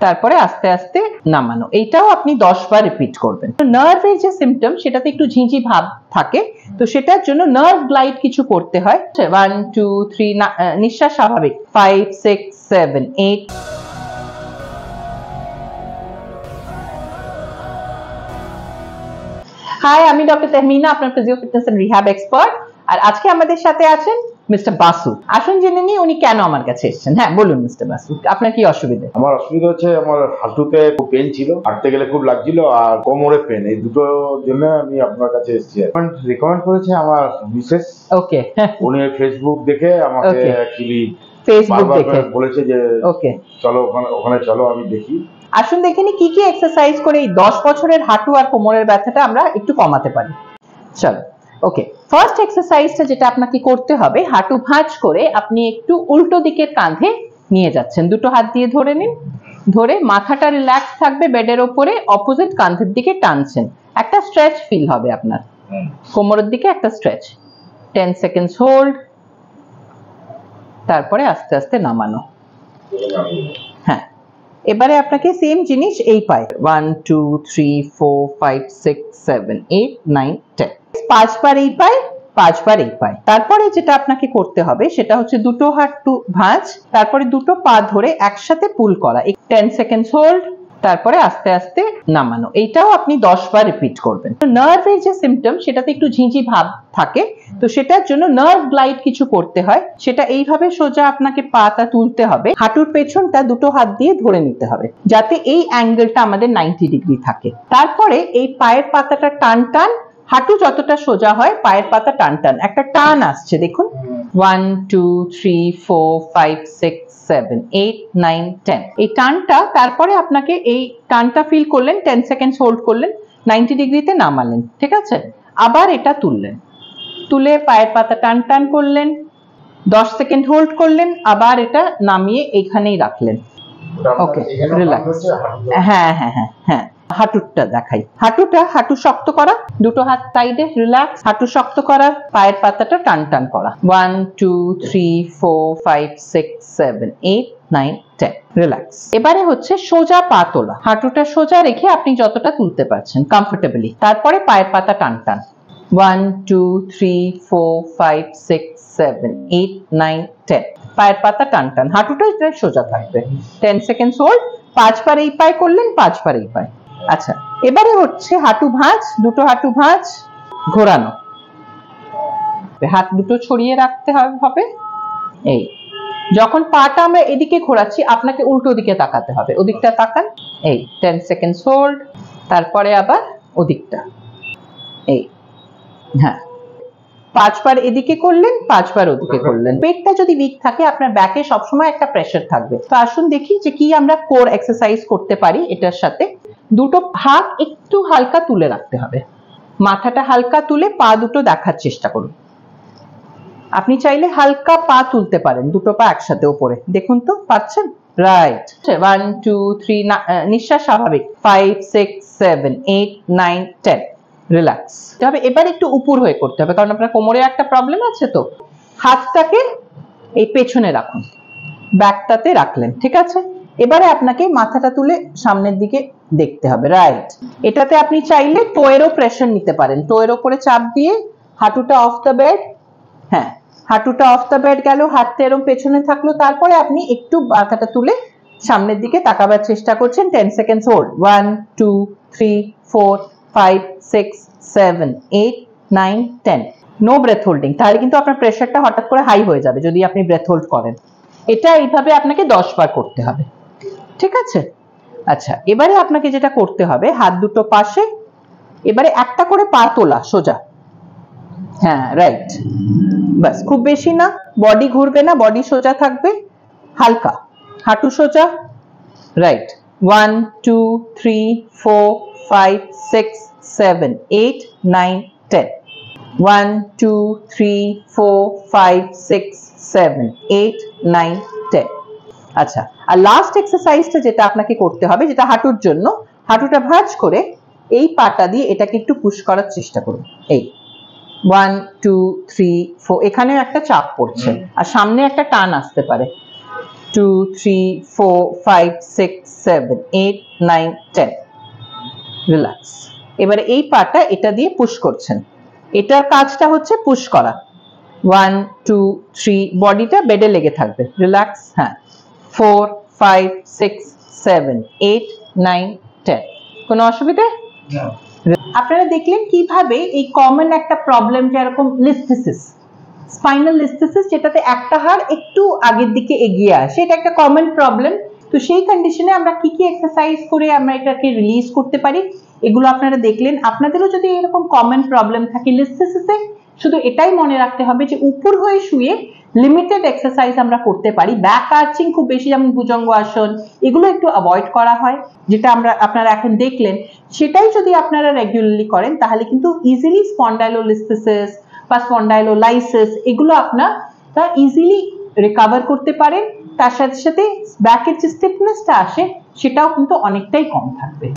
তারপরে আস্তে আস্তে নামানো। এইটাও আপনি 10 বার রিপিট করবেন। নার্ভের যে সিমটম সেটাতে একটু ঝিঁঝি ভাব থাকে, তো সেটার জন্য নার্ভ গ্লাইড কিছু করতে হয়। 1 2 3 নিঃশ্বাস স্বাভাবিক, 5 6 7 8। হাই, আমি ডক্টর তাহমিনা, আপনার physio fitness and rehab expert. আর আজকে আমাদের সাথে আছেন মিস্টার বাসু। আসুন জেনে নিই উনি কেন আমার কাছে এসেছেন। হ্যাঁ বলুন মিস্টার বাসু, আপনার কি অসুবিধা? আমার অসুবিধা হচ্ছে, আমার হাঁটুতে খুব পেন ছিল, হাঁটতে গেলে খুব লাগছিল, আর কোমরে পেন। এই দুটোর জন্য আমি আপনার কাছে এসেছি। রিকমেন্ড করেছে আমার মিসেস। ওকে। উনি ফেসবুক দেখে আমাকে অ্যাকচুয়ালি ফেসবুক দেখে বলেছে যে ওকে চলো ওখানে চলো, আমি দেখি। আসুন দেখে নি কি কি এক্সারসাইজ করে এই 10 বছরের হাঁটু আর কোমরের ব্যথাটা আমরা একটু কমাতে পারি। চলো ওকে, ফার্স্ট এক্সারসাইজটা যেটা আপনাকে করতে হবে, হাঁটু ভাঁজ করে আপনি একটু উল্টো দিকের কাঁধে নিয়ে যাচ্ছেন। দুটো হাত দিয়ে ধরে নিন, ধরে মাথাটা রিল্যাক্স থাকবে বেডের ওপরে, অপোজিট কাঁধের দিকে টানছেন। একটা স্ট্রেচ ফিল হবে আপনার কোমরের দিকে, একটা স্ট্রেচ। 10 সেকেন্ডস হোল্ড, তারপরে আস্তে আস্তে নামানো। হ্যাঁ, এবারে আপনাকে সেম জিনিস এই পায়ে 1 2 3 4 5 6 7 8 9 10, 5 বার এই পায়ে, 5 বার এই পায়ে। তারপরে যেটা আপনাকে করতে হবে সেটা হচ্ছে দুটো হাঁটু ভাঁজ, তারপরে দুটো পা ধরে একসাথে পুল করা। 10 সেকেন্ডস হোল্ড, তারপরে আস্তে আস্তে নামানো। এইটাও আপনি 10 বার রিপিট করবেন। নার্ভের যে সিমটম সেটাতে একটু ঝিঁঝি ভাব থাকে, তো সেটার জন্য নার্ভ গ্লাইড কিছু করতে হয়। সেটা এইভাবে সোজা আপনাকে পাটা তুলতে হবে, হাঁটুর পেছনটা দুটো হাত দিয়ে ধরে নিতে হবে যাতে এই অ্যাঙ্গেলটা আমাদের 90 ডিগ্রি থাকে। তারপরে এই পায়ের পাতাটা টান টান, হাঁটু যতটা সোজা হয় পায়ের পাতা টান টান, একটা টান আসছে দেখুন। 1 2 3 4 5 6 7 8 9 10, এই টানটা। তারপরে আপনাকে এই টানটা ফিল করলেন, 10 সেকেন্ডস হোল্ড করলেন, 90 ডিগ্রিতে নামালেন, ঠিক আছে? আবার এটা তুললেন, তুলে পায়ের পাতা টান টান করলেন, 10 সেকেন্ড হোল্ড করলেন, আবার এটা নামিয়ে এখানেই রাখলেন। ওকে, রিল্যাক্স। হ্যাঁ হ্যাঁ হ্যাঁ হ্যাঁ, হাঁটুটা দেখাই। হাঁটু শক্ত করা, দুটো হাত সাইডে, রিল্যাক্স, হাঁটু শক্ত করা, পায়ের পাতাটা টান টান করা। 1 2 3 4 5 6 7 8 9 10, রিল্যাক্স। এবারে হচ্ছে সোজা পা তোলা, হাঁটুটা সোজা রেখে আপনি যতটা তুলতে পারছেন কমফোর্টেবলি, তারপরে পায়ের পাতা টান টান। 1 2 3 4 5 6 7 8 9 10, পায়ের পাতা টান টান, হাঁটুটা সোজা থাকবে। 10 সেকেন্ডস হোল্ড, 5 বার এই পায়ে করলেন, 5 বার এই পায়ে। আচ্ছা, এবারে হচ্ছে হাঁটু ভাঁজ, দুটো হাঁটু ভাঁজ, ঘোরানো, হাত দুটো ছড়িয়ে রাখতে হবে। এই যখন পাটা আমরা এদিকে ঘোরাচ্ছি আপনাকে উল্টো দিকে তাকাতে হবে, ওদিকটা তাকান। এই 10 সেকেন্ডস হোল্ড, তারপরে আবার ওদিকটা। এই হ্যাঁ, 5 বার এদিকে করলেন, 5 বার ওদিকে করলেন। পেটটা যদি উইক থাকে আপনার ব্যাকে সবসময় একটা প্রেসার থাকবে। তো আসুন দেখি যে কি আমরা কোর এক্সারসাইজ করতে পারি এটার সাথে। দুটো হাত একটু হালকা তুলে রাখতে হবে, মাথাটা হালকা তুলে পা দুটো দেখার চেষ্টা করুন। আপনি চাইলে হালকা পা তুলতে পারেন, দুটো পা একসাথে উপরে, দেখুন তো পাচ্ছেন? রাইট। 1 2 3, নিঃশ্বাস স্বাভাবিক, 5 6 7 8 9 10, রিল্যাক্স। তবে এবার একটু উপর হয়ে করতে হবে কারণ আপনার কোমরে একটা প্রবলেম আছে। তো হাতটাকে এই পেছনে রাখুন, ব্যাকটাতে রাখলেন, ঠিক আছে? এবারে আপনাকে মাথাটা তুলে সামনের দিকে দেখতে হবে, রাইট। এটাতে আপনি চাইলে টোয়েরও প্রেশার নিতে পারেন, টোয়ের ওপরে চাপ দিয়ে হাঁটুটা অফ দ্য বেড। হ্যাঁ, হাঁটুটা অফ দ্য বেড গেল, হাতটা এরকম পেছনে থাকলো, তারপরে আপনি একটু মাথাটা তুলে সামনের দিকে তাকাবার চেষ্টা করছেন। 10 seconds hold, 1 2 3 4 5 6 7 8 9 10, no breadth holding, তাহলে কিন্তু আপনার প্রেশারটা হঠাৎ করে হাই হয়ে যাবে যদি আপনি ব্রেথ হোল্ড করেন। এটা এইভাবে আপনাকে 10 বার করতে হবে, ঠিক আছে? আচ্ছা, এবারে আপনাকে যেটা করতে হবে, হাত দুটো পাশে, এবারে একটা করে পা তোলা সোজা। হ্যাঁ, রাইট, বাস, খুব বেশি না, বডি ঘুরবে না, বডি সোজা থাকবে, হালকা, হাঁটু সোজা, রাইট। 1 2 3 4 5 6 7 8 9 10, 1 2 3 4 5 6 7 8 9 10। আচ্ছা, আর লাস্ট এক্সারসাইজটা যেটা আপনাকে করতে হবে, যেটা হাঁটুর জন্য, হাঁটুটা ভাঁজ করে এই পাটা দিয়ে এটাকে একটু পুশ করার চেষ্টা করুন। এই 1 2 3 4, এখানেও একটা চাপ পড়ছে আর সামনে একটা টান আসতে পারে। 2 3 4 5 6 7 8 9 10 রিল্যাক্স। এবারে এই পাটা এটা দিয়ে পুশ করছেন, এটার কাজটা হচ্ছে পুশ করা। 1 2 3 বডিটা বেডে লেগে থাকবে, রিল্যাক্স। হ্যাঁ, 4 5 6 7 8 9 10 কোনো অসুবিধা? আপনারা দেখলেন কিভাবে এই কমন একটা প্রবলেম যেরকম লিস্থেসিস, স্পাইনাল লিস্থেসিস, যেটাতে একটা হাড় একটু আগের দিকে এগিয়ে আসে, এটা একটা কমন প্রবলেম। তো সেই কন্ডিশনে আমরা কি কি এক্সারসাইজ করে আমরা এটাকে রিলিজ করতে পারি এগুলো আপনারা দেখলেন। আপনাদেরও যদি এরকম কমন প্রবলেম থাকে লিস্থেসিসে, শুধু এটাই মনে রাখতে হবে যে উপর হয়ে শুয়ে লিমিটেড এক্সারসাইজ আমরা করতে পারি, ব্যাক আর্চিং খুব বেশি, যেমন ভুজঙ্গ আসন, এগুলো একটু অ্যাভয়েড করা হয়, যেটা আপনারা এখন দেখলেন। সেটাই যদি আপনারা রেগুলারলি করেন তাহলে কিন্তু ইজিলি স্পন্ডাইলোলিস্থেসিস বা স্পন্ডাইলোলাইসিস এগুলো আপনারা ইজিলি রিকভার করতে পারেন। তার সাথে সাথে ব্যাকের যে স্টিফনেসটা আসে সেটাও কিন্তু অনেকটাই কম থাকবে।